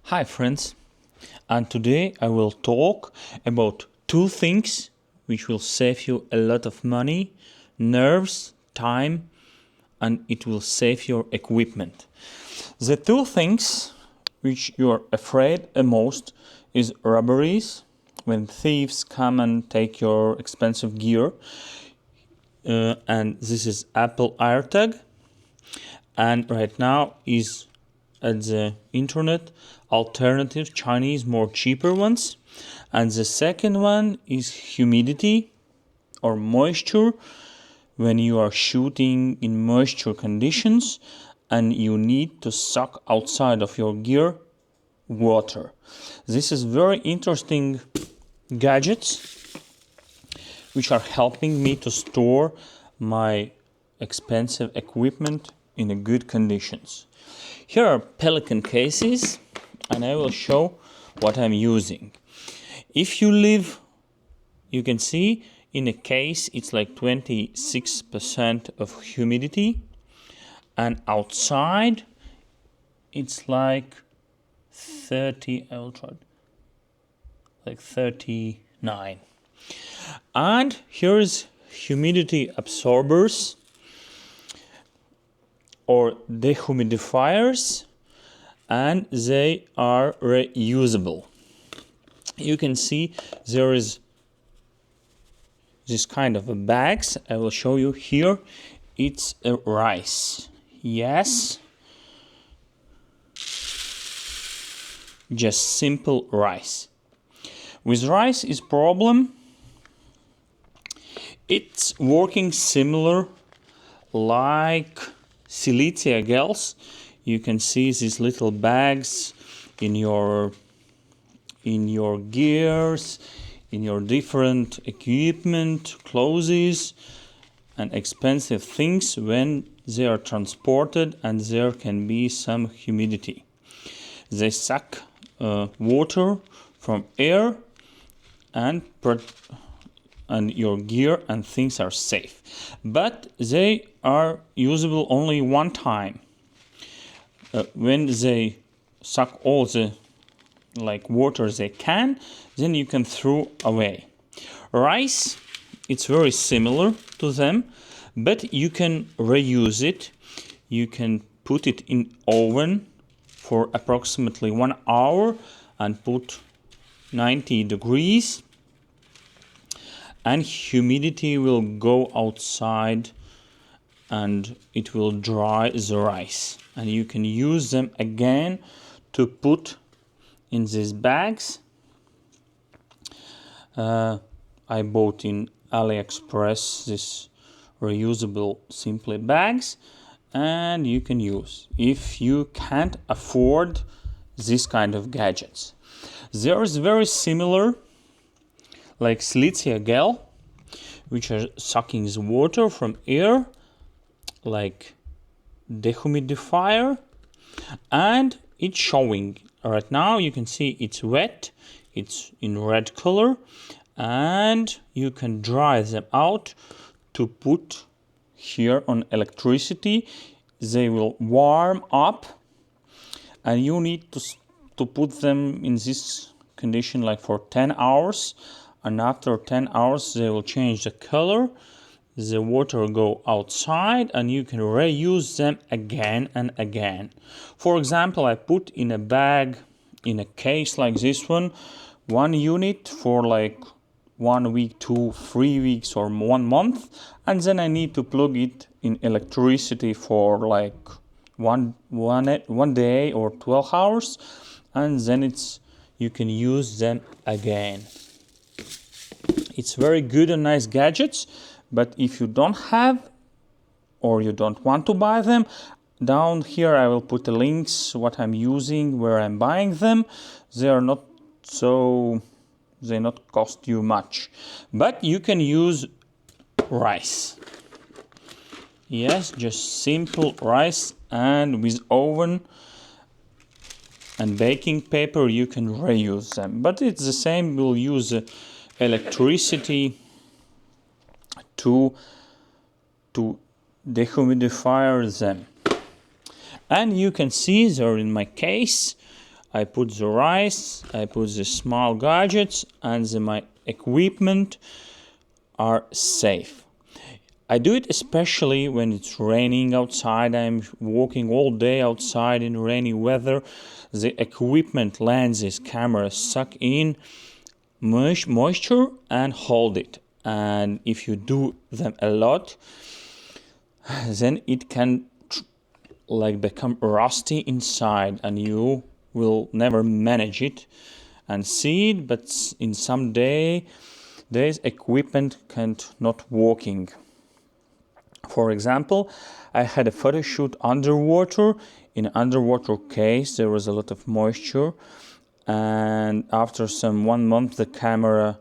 Hi friends, and today I will talk about two things which will save you a lot of money, nerves, time, and it will save your equipment. The two things which you are afraid the most is robberies, when thieves come and take your expensive gear, and this is Apple AirTag, and right now is at the internet alternative Chinese more cheaper ones. And the second one is humidity or moisture, when you are shooting in moisture conditions and you need to suck outside of your gear water. This is very interesting gadgets which are helping me to store my expensive equipment in a good conditions. Here are Pelican cases, and I will show what I'm using. If you live, you can see in a case it's like 26% of humidity, and outside it's like 30, I will try, like 39. And here is humidity absorbers or dehumidifiers, and they are reusable. You can see there is this kind of a bags. I will show you here. It's a rice. Yes, just simple rice. With rice is problem. It's working similar like silicea gels. You can see these little bags in your gears, in your different equipment, clothes, and expensive things when they are transported and there can be some humidity. They suck water from air and your gear and things are safe. But they are usable only one time. When they suck all the water they can, then you can throw away. Rice, it's very similar to them, but you can reuse it. You can put it in oven for approximately 1 hour and put 90 degrees, and humidity will go outside and it will dry the rice, and you can use them again to put in these bags. I bought in AliExpress this reusable simply bags, and you can use if you can't afford this kind of gadgets. There is very similar like silicea gel, which are sucking the water from air like dehumidifier, and it's showing right now. You can see it's wet, it's in red color, and you can dry them out to put here on electricity. They will warm up, and you need to put them in this condition like for 10 hours, and after 10 hours they will change the color. The water go outside and you can reuse them again and again. For example, I put in a bag, in a case like this one unit for like 1 week, 2, 3 weeks or 1 month, and then I need to plug it in electricity for like one day or 12 hours, and then you can use them again. It's very good and nice gadgets. But if you don't have or you don't want to buy them, down here I will put the links what I'm using, where I'm buying them. They not cost you much. But you can use rice. Yes, just simple rice, and with oven and baking paper you can reuse them. But it's the same, we'll use electricity to dehumidify them. And you can see there in my case I put the rice, I put the small gadgets, and my equipment are safe. I do it especially when it's raining outside. I'm walking all day outside in rainy weather. The equipment lenses, cameras suck in moisture and hold it. And if you do them a lot, then it can become rusty inside, and you will never manage it and see it. But in some days equipment can't not working. For example, I had a photo shoot underwater. In an underwater case, there was a lot of moisture, and after 1 month the camera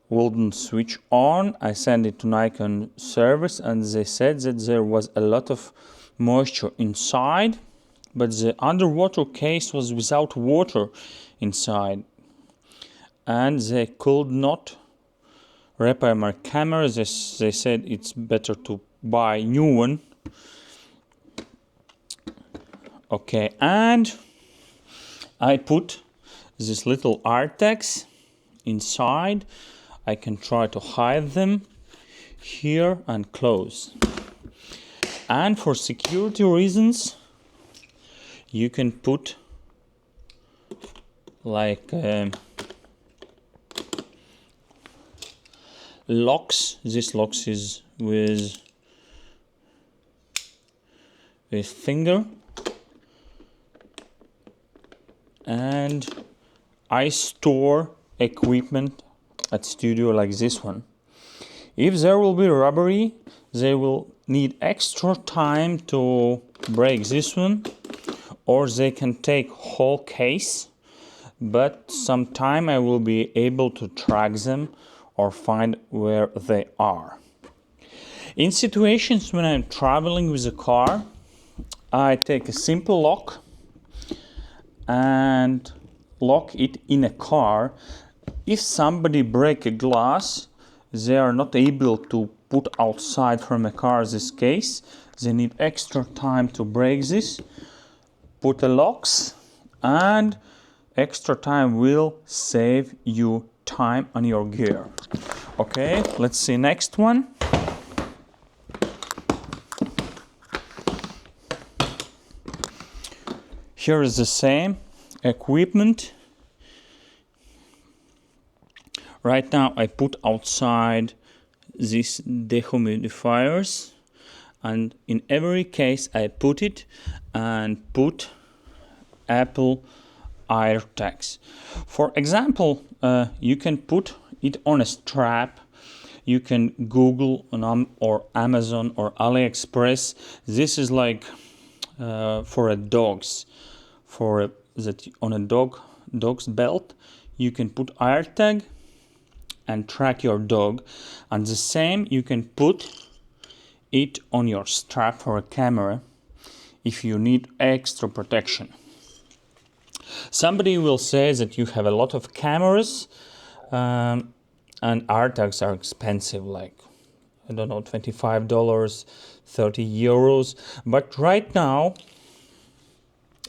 wouldn't switch on. I sent it to Nikon service, and they said that there was a lot of moisture inside, but the underwater case was without water inside, and they could not repair my camera. They said it's better to buy new one. Okay, and I put this little AirTags inside. I can try to hide them here and close. And for security reasons, you can put locks. This locks is with finger, and I store equipment at studio like this one. If there will be robbery, they will need extra time to break this one, or they can take whole case, but sometime I will be able to track them or find where they are. In situations when I'm traveling with a car, I take a simple lock and lock it in a car. If somebody break a glass, they are not able to put outside from a car this case. They need extra time to break this. Put the locks, and extra time will save you time on your gear. Okay, let's see next one. Here is the same equipment. Right now I put outside these dehumidifiers, and in every case I put it and put Apple AirTags. For example, you can put it on a strap. You can Google or Amazon or AliExpress. This is like for a dog's, that on a dog's belt. You can put AirTag and track your dog, and the same you can put it on your strap for a camera if you need extra protection. Somebody will say that you have a lot of cameras, and AirTags are expensive, like, I don't know, $25, 30 euros. But right now,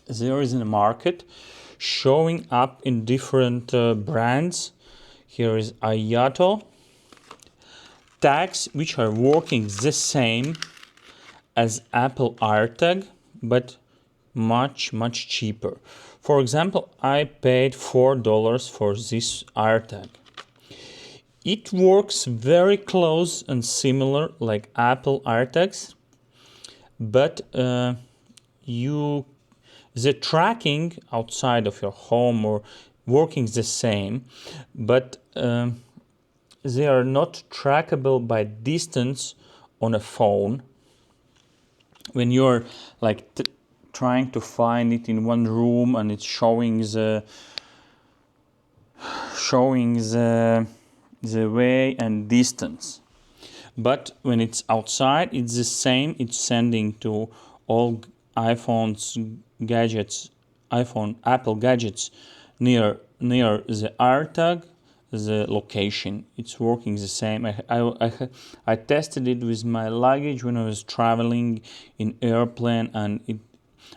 there is a market showing up in different brands. Here is Ayato tags, which are working the same as Apple AirTag, but much cheaper. For example, I paid $4 for this AirTag. It works very close and similar like Apple AirTags, but the tracking outside of your home or working the same, but they are not trackable by distance on a phone. When you're like trying to find it in one room and it's showing the way and distance. But when it's outside, it's the same. It's sending to all Apple gadgets near the AirTag, the location. It's working the same. I tested it with my luggage when I was traveling in airplane, and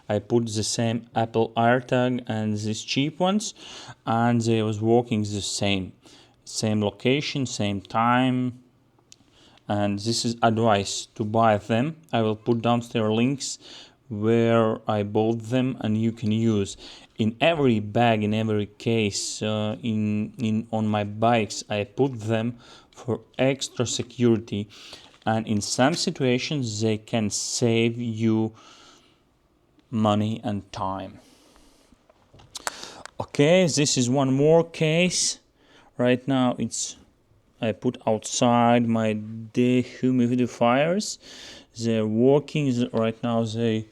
I put the same Apple AirTag and these cheap ones, and they was working the same location, same time. And this is advice to buy them. I will put downstairs links where I bought them, and you can use in every bag, in every case, on my bikes. I put them for extra security, and in some situations they can save you money and time. Okay, this is one more case. Right now I put outside my dehumidifiers. They're working right now. They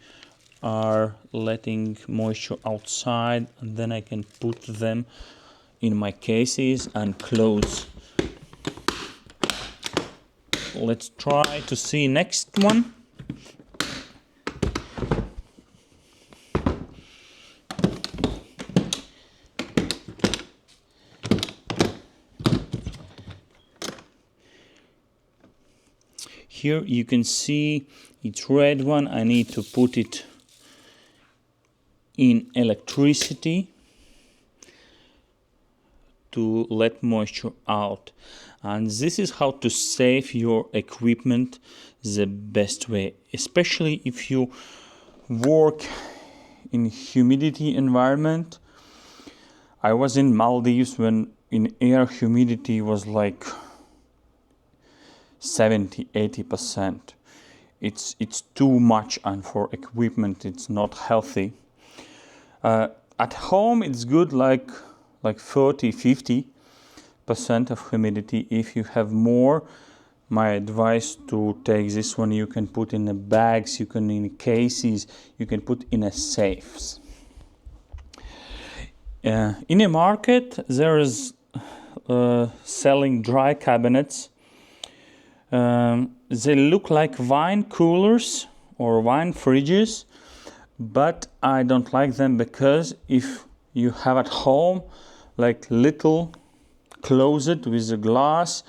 are letting moisture outside, and then I can put them in my cases and close. Let's try to see next one. Here you can see it's red one. I need to put it in electricity to let moisture out. And this is how to save your equipment the best way, especially if you work in humidity environment. I was in Maldives when in air humidity was like 70-80%. It's too much, and for equipment it's not healthy. At home it's good, like 30-50% of humidity. If you have more, my advice to take this one. You can put in the bags, you can in cases, you can put in a safes. In a market there is selling dry cabinets. They look like wine coolers or wine fridges, but I don't like them because if you have at home like little closet with the glass,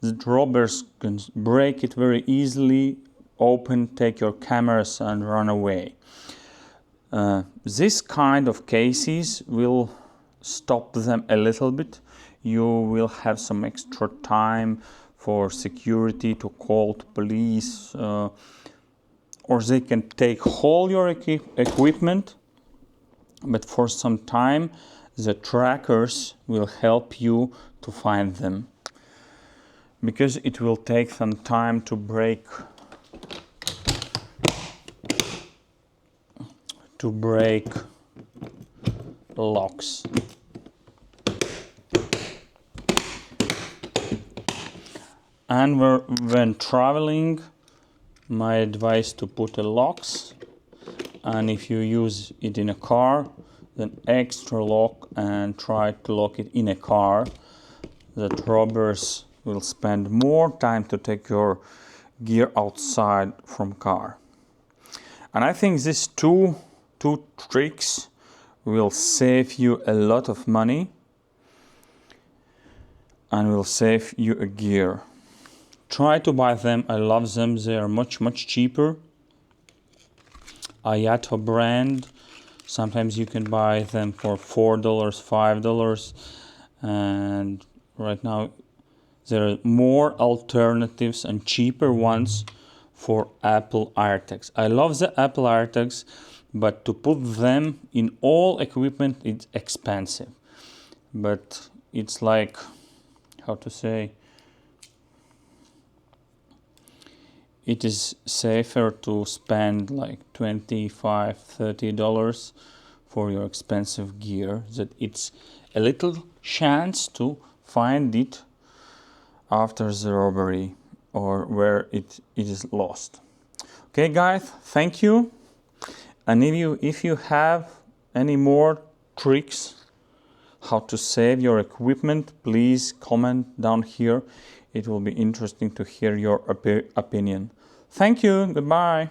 the robbers can break it very easily, open, take your cameras and run away. This kind of cases will stop them a little bit. You will have some extra time for security to call the police, or they can take all your equipment, but for some time the trackers will help you to find them, because it will take some time to break locks. And when traveling, my advice to put a locks, and if you use it in a car, then extra lock and try to lock it in a car, that robbers will spend more time to take your gear outside from car. And I think these two tricks will save you a lot of money and will save you a gear. Try to buy them. I love them. They are much cheaper. Ayato brand. Sometimes you can buy them for $4, $5, and right now there are more alternatives and cheaper ones for Apple AirTags. I love the Apple AirTags, but to put them in all equipment it's expensive. But it's like, how to say, it is safer to spend like $25-$30 for your expensive gear, that it's a little chance to find it after the robbery or where it is lost. Okay guys, thank you. And if you have any more tricks how to save your equipment, please comment down here. It will be interesting to hear your opinion. Thank you. Goodbye.